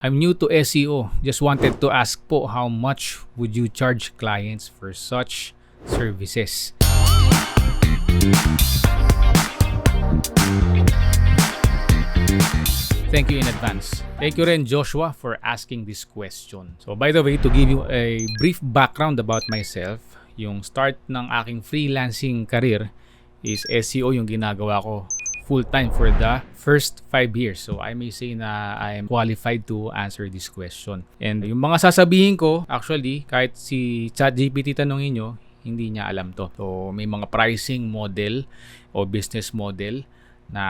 I'm new to SEO. Just wanted to ask po, how much would you charge clients for such services? Thank you in advance. Thank you rin, Joshua, for asking this question. So by the way, to give you a brief background about myself, yung start ng aking freelancing career is SEO yung ginagawa ko full-time for the first 5 years. So I may say na I am qualified to answer this question. And yung mga sasabihin ko, actually, kahit si ChatGPT tanongin nyo, hindi niya alam to. So may mga pricing model o business model na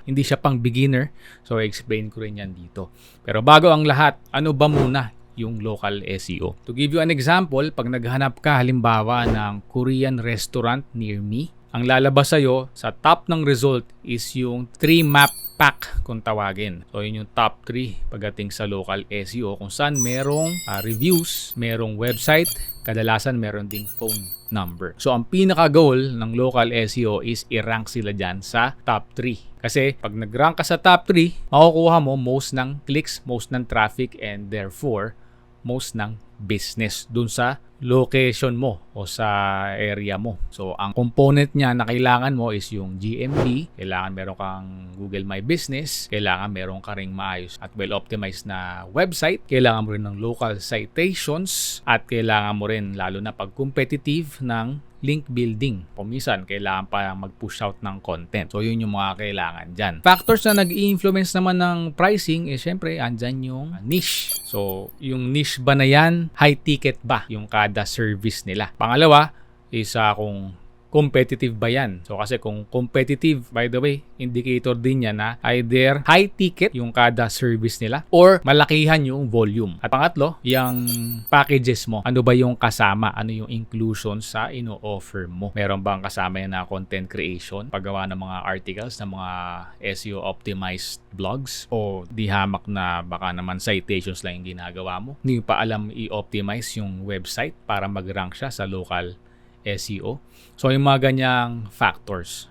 hindi siya pang beginner. So explain ko rin yan dito. Pero bago ang lahat, ano ba muna yung local SEO? To give you an example, pag naghanap ka halimbawa ng Korean restaurant near me, ang lalabas sa'yo sa top ng result is yung 3 map pack kung tawagin. So yun yung top 3 pagdating sa local SEO kung saan merong reviews, merong website, kadalasan meron ding phone number. So ang pinaka-goal ng local SEO is i-rank sila dyan sa top 3. Kasi pag nag-rank ka sa top 3, makukuha mo most ng clicks, most ng traffic, and therefore most ng business dun sa location mo o sa area mo. So, ang component niya na kailangan mo is yung GMB, kailangan meron kang Google My Business, kailangan meron ka ring maayos at well-optimized na website, kailangan mo rin ng local citations, at kailangan mo rin, lalo na pag competitive, ng link building. Kumisan, kailangan pa mag-push out ng content. So, yun yung mga kailangan dyan. Factors na nag-i-influence naman ng pricing, syempre, andyan yung niche. So, yung niche ba na yan, high ticket ba yung kada service nila? Pangalawa is kung competitive ba yan. So kasi kung competitive, by the way, indicator din yan na either high ticket yung kada service nila or malakihan yung volume. At pangatlo, yung packages mo. Ano ba yung kasama? Ano yung inclusion sa ino-offer mo? Meron bang kasama yan na content creation? Paggawa ng mga articles, ng mga SEO optimized blogs? O di hamak na baka naman citations lang yung ginagawa mo? Hindi pa alam i-optimize yung website para mag-rank siya sa local SEO. So, yung mga ganyang factors.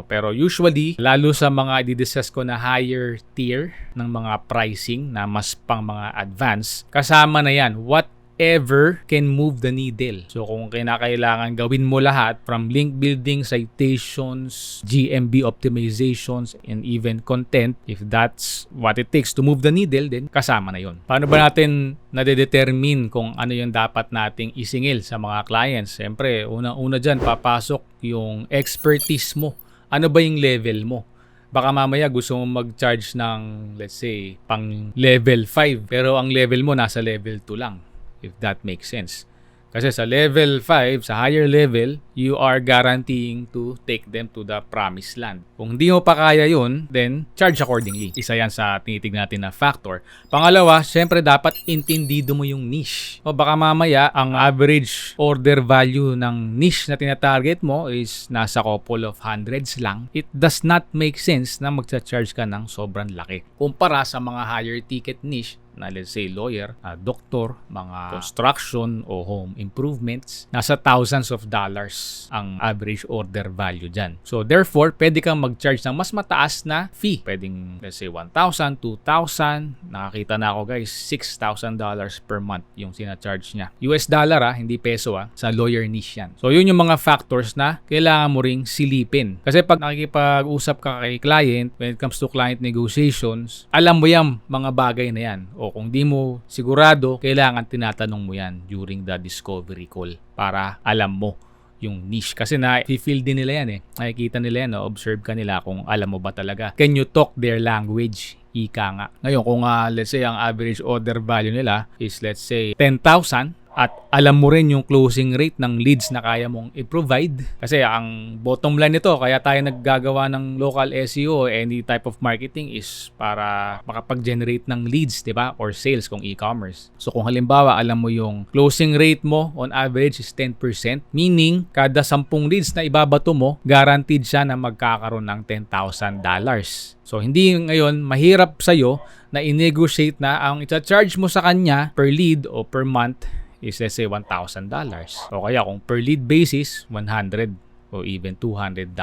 Pero usually, lalo sa mga i-discuss ko na higher tier ng mga pricing na mas pang mga advanced, kasama na yan, whatever can move the needle. So, kung kinakailangan gawin mo lahat from link building, citations, GMB optimizations, and even content, if that's what it takes to move the needle, then kasama na yon. Paano ba natin nade-determine kung ano yung dapat nating isingil sa mga clients? Siyempre, una dyan, papasok yung expertise mo. Ano ba yung level mo? Baka mamaya gusto mo mag-charge ng, let's say, pang level 5, pero ang level mo nasa level 2 lang. If that makes sense. Kasi sa level 5, sa higher level, you are guaranteeing to take them to the promised land. Kung hindi mo pa kaya yun, then charge accordingly. Isa yan sa tinitignan natin na factor. Pangalawa, syempre dapat intindido mo yung niche. O baka mamaya, ang average order value ng niche na tinatarget mo is nasa couple of hundreds lang. It does not make sense na magcha-charge ka ng sobrang laki. Kumpara sa mga higher ticket niche, na let's say lawyer, doctor, mga construction o home improvements, nasa thousands of dollars ang average order value dyan. So therefore, pwede kang mag-charge ng mas mataas na fee. Pwedeng let's say 1,000, 2,000, nakakita na ako guys, $6,000 per month yung sina-charge niya. US dollar hindi peso sa lawyer niche yan. So yun yung mga factors na kailangan mo ring silipin. Kasi pag nakikipag-usap ka kay client, when it comes to client negotiations, alam mo yung mga bagay na yan. O kung di mo sigurado, kailangan tinatanong mo yan during the discovery call para alam mo yung niche. Kasi na-feel din nila yan Nakikita nila yan, observe ka nila kung alam mo ba talaga. Can you talk their language? Ika nga. Ngayon, kung let's say ang average order value nila is let's say 10,000, at alam mo rin yung closing rate ng leads na kaya mong i-provide. Kasi ang bottom line nito, kaya tayo naggagawa ng local SEO, any type of marketing is para makapag-generate ng leads, diba? Or sales kung e-commerce. So kung halimbawa, alam mo yung closing rate mo on average is 10%, meaning kada 10 leads na ibabato mo, guaranteed siya na magkakaroon ng $10,000. So hindi ngayon mahirap sa'yo na i-negotiate na ang i-charge mo sa kanya per lead o per month is let's say $1,000. O kaya kung per lead basis, 100 o even $200.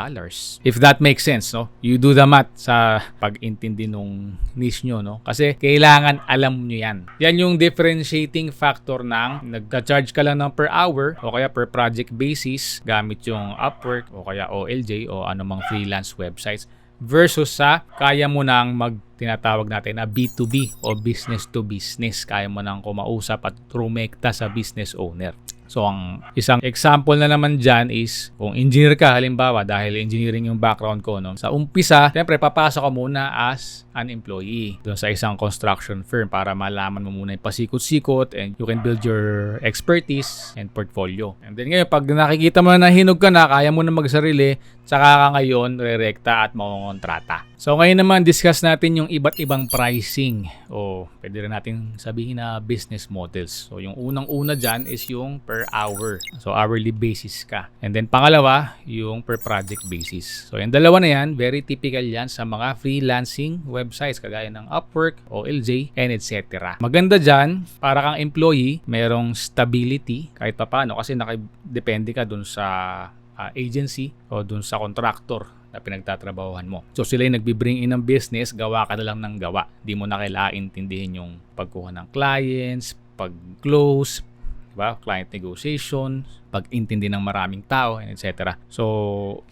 If that makes sense, no? You do the math sa pag-intindi nung niche nyo, no? Kasi kailangan alam nyo yan. Yan yung differentiating factor ng nagka-charge ka lang ng per hour o kaya per project basis gamit yung Upwork o kaya OLJ o anumang freelance websites versus sa kaya mo nang tinatawag natin na B2B o business to business. Kaya mo nang kumausap at rumekta sa business owner. So, ang isang example na naman dyan is kung engineer ka, halimbawa, dahil engineering yung background ko, no? Sa umpisa, siyempre, papasok ka muna as an employee doon sa isang construction firm para malaman mo muna yung pasikot-sikot and you can build your expertise and portfolio. And then ngayon, pag nakikita mo na hinog ka na, kaya mo na magsarili, saka ka ngayon re-rekta at makongontrata. So ngayon naman discuss natin yung iba't ibang pricing o pwede rin natin sabihin na business models. So yung unang-una dyan is yung per hour. So hourly basis ka. And then pangalawa, yung per project basis. So yung dalawa na yan, very typical yan sa mga freelancing websites kagaya ng Upwork, OLJ, and etc. Maganda dyan, para kang employee, merong stability kahit pa paano kasi nakadepende ka dun sa agency o dun sa contractor na pinagtatrabahuhan mo. So sila yung nagbi-bring in ng business, gawa ka na lang ng gawa. Di mo na kailangan intindihin yung pagkuha ng clients, pag-close, diba? Client negotiation, pag-intindi ng maraming tao, etc. So,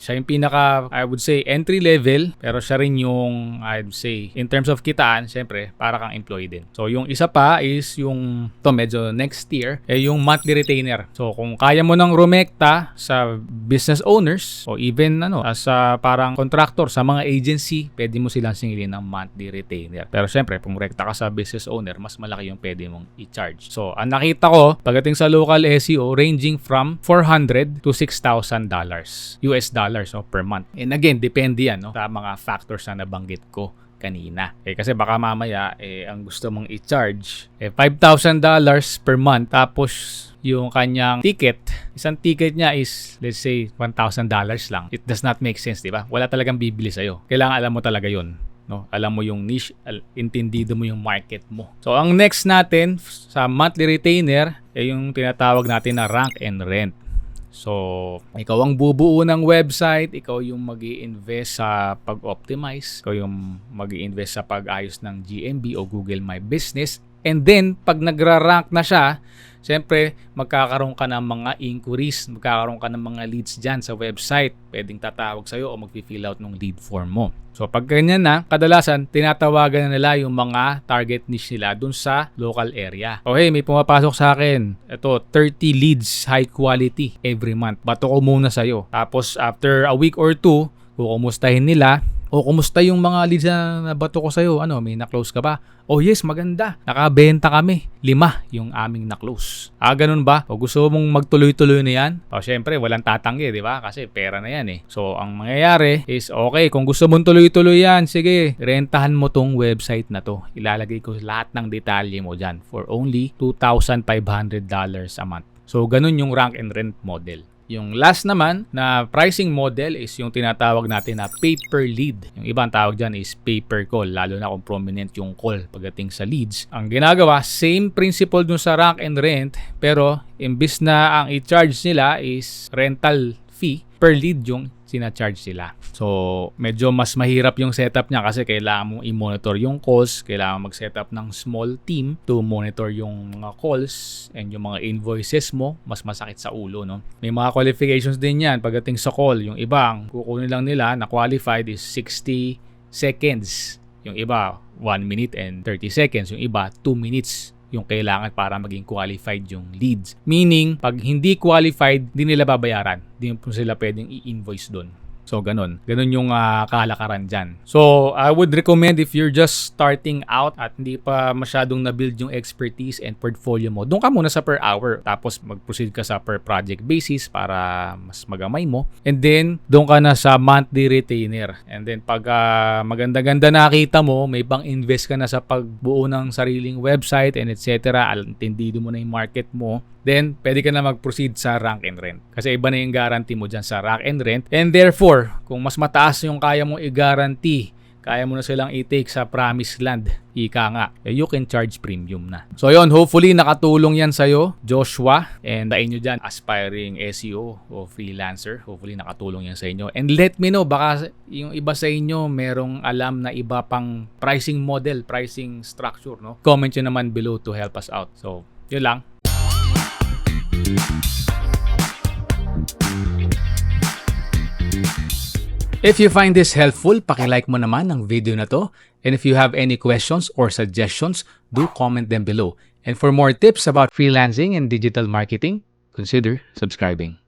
siya yung pinaka, I would say, entry level, pero siya rin yung, I would say, in terms of kitaan, syempre, para kang employee din. So, yung isa pa is yung, to medyo next tier, yung monthly retainer. So, kung kaya mo nang rumekta sa business owners, o even, as parang contractor sa mga agency, pwede mo silang singilin ng monthly retainer. Pero syempre, kung rekta ka sa business owner, mas malaki yung pwede mong i-charge. So, ang nakita ko, pagdating sa local SEO, ranging from $400 to $6,000 US dollars per month. And again, depende yan sa mga factors na nabanggit ko kanina. Kasi baka mamaya ang gusto mong i-charge $5,000 per month tapos yung kanyang ticket, isang ticket niya is let's say $1,000 lang. It does not make sense, di ba? Wala talagang bibili sa'yo. Kailangan alam mo talaga yun. No, alam mo yung niche, intindido mo yung market mo. So, ang next natin sa monthly retainer ay yung tinatawag natin na rank and rent. So, ikaw ang bubuo ng website, ikaw yung mag-i-invest sa pag-optimize, ikaw yung mag-i-invest sa pag-ayos ng GMB o Google My Business. And then, pag nagra-rank na siya, siyempre, magkakaroon ka ng mga inquiries, magkakaroon ka ng mga leads dyan sa website. Pwedeng tatawag sa'yo o mag-fill out ng lead form mo. So, pag ganyan na, kadalasan, tinatawagan na nila yung mga target niche nila dun sa local area. O hey, may pumapasok sa akin. Ito, 30 leads, high quality every month. Bato ko muna sa'yo. Tapos, after a week or two, kukumustahin nila. O, kumusta yung mga leads na nabato ko sa'yo? May na-close ka ba? Oh yes, maganda. Nakabenta kami. 5 yung aming na-close. Ganun ba? O gusto mong magtuloy-tuloy na yan? O syempre, walang tatanggi, di ba? Kasi pera na yan eh. So, ang mangyayari is, okay, kung gusto mong tuloy-tuloy yan, sige, rentahan mo tong website na to. Ilalagay ko lahat ng detalye mo dyan for only $2,500 a month. So, ganun yung rank and rent model. Yung last naman na pricing model is yung tinatawag natin na pay per lead. Yung ibang tawag dyan is pay per call, lalo na kung prominent yung call pagdating sa leads. Ang ginagawa, same principle dun sa rank and rent, pero imbis na ang i-charge nila is rental fee, per lead yung sina-charge sila. So, medyo mas mahirap yung setup niya kasi kailangan mong i-monitor yung calls, kailangan mag-setup ng small team to monitor yung mga calls and yung mga invoices mo, mas masakit sa ulo, no? May mga qualifications din yan pagdating sa call. Yung ibang kukunin lang nila na qualified is 60 seconds. Yung iba, 1 minute and 30 seconds. Yung iba, 2 minutes yung kailangan para maging qualified yung leads. Meaning, pag hindi qualified, di nila babayaran. Di po sila pwedeng i-invoice doon. So, ganun. Ganun yung kalakaran dyan. So, I would recommend if you're just starting out at hindi pa masyadong na-build yung expertise and portfolio mo, doon ka muna sa per hour. Tapos, mag-proceed ka sa per project basis para mas magamay mo. And then, doon ka na sa monthly retainer. And then, pag maganda-ganda nakita mo, may bang invest ka na sa pagbuo ng sariling website and etc. Intindido mo na yung market mo. Then, pwede ka na mag-proceed sa rank and rent. Kasi iba na yung guarantee mo dyan sa rank and rent. And therefore, kung mas mataas yung kaya mong i-guarantee kaya mo na silang i-take sa promised land, ika nga, you can charge premium na. So yun, hopefully nakatulong yan sa'yo, Joshua, and dahil nyo dyan, aspiring SEO o freelancer, hopefully nakatulong yan sa inyo. And let me know, baka yung iba sa inyo merong alam na iba pang pricing model, pricing structure, no? Comment nyo naman below to help us out. So, yun lang. If you find this helpful, paki-like mo naman ang video na to. And if you have any questions or suggestions, do comment them below. And for more tips about freelancing and digital marketing, consider subscribing.